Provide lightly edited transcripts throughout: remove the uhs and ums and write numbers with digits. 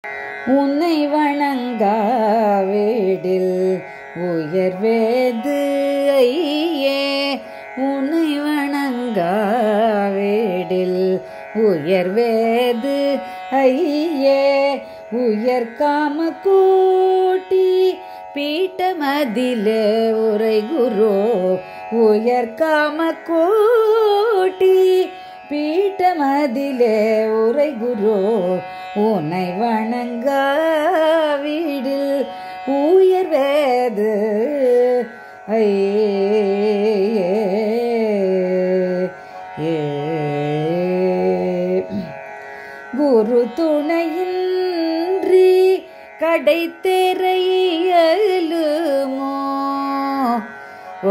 உன்னை வணங்காவிடில் உயர்வேது ஐயே. உன்னை வணங்காவிடில் உயர்வேது ஐயே. உயர்காம கூட்டி பீட்டமதிலே உரை குரு. உயர்காம கூட்டி பீட்டமதிலே உரை குரு. உன்னை வணங்காவிடில் உயர்வேது ஐயே. குரு துணையின்றி கடை தெரையலுமோ. ஓ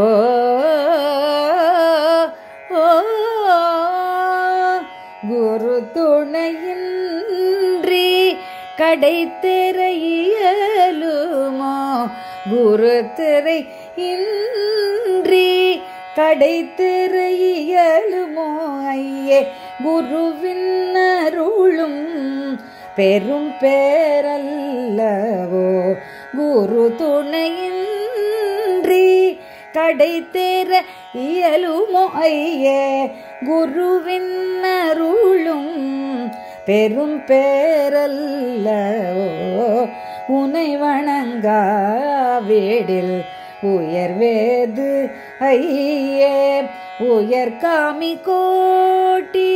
குரு துணையின்றி கடை தெரையலுமோ. குரு திரை இன்றி கடை தெரையலுமோ ஐயே. குருவின் அருளும் பெரும் பேரல்லவோ. குரு துணையின்றி கடை தேர இயலுமோ ஐயே. குருவின் அருளும் பெரும் பேரல்லவோ. உன்னை வணங்காவிடில் உயர்வேது ஐயே. உயர்காமி கோட்டி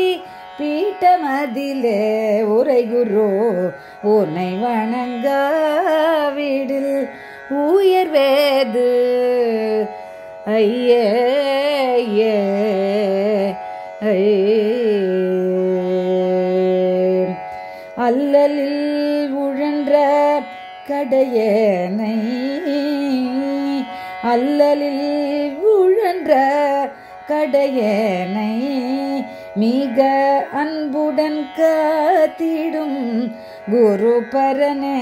பீட்டமதிலே உரை குரு. உன்னை வணங்காவிடில் உயர்வேது ஐயே. அல்லலில் உழன்ற கடையனை. அல்லலில் உழன்ற கடையனை மிக அன்புடன் காத்திடும் குரு பரனே.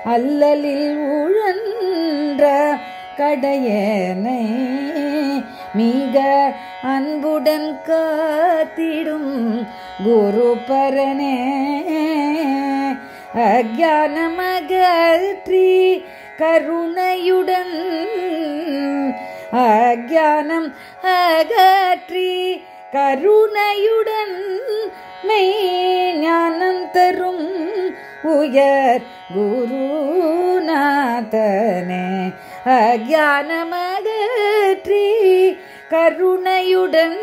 அல்லலில் உழன்ற கடையனை மிக அன்புடன் காத்திடும் குரு பரனே. அக்ஞானமகற்றி கருணையுடன் அக்ஞானம் அகற்றி கருணையுடன் மெய் ஞானம் தரும் உயர் குருநாதனே. அக்ஞானமகற்றி கருணையுடன்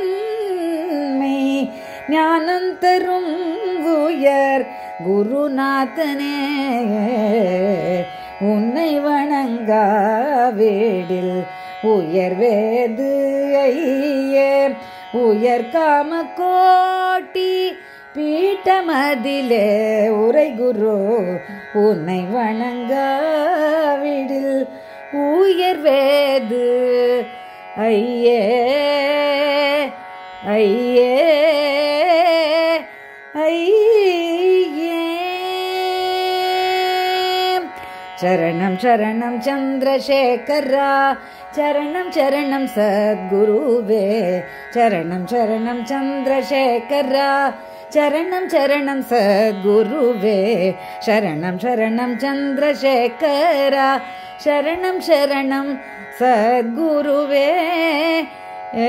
மெய் ஞானம் தரும் உயர் குருநாதனே. உன்னை வணங்காவிடில் உயர்வேது ஐயே. உயர்காம கோட்டி பீட்டமதிலே உரை குரு. உன்னை வணங்காவிடில் உயர்வேது ஐயே. ஐயே ஐயே. சரணம் சரணம் சந்திரசேகரா. சரணம் சரணம் சத்குருவே. சரணம் சரணம் சந்திரசேகரா. சரணம் சரணம் சத்குருவே. சரணம் சரணம் சந்திரசேகரா. சரணம் சரணம் சத்குருவே. ஏ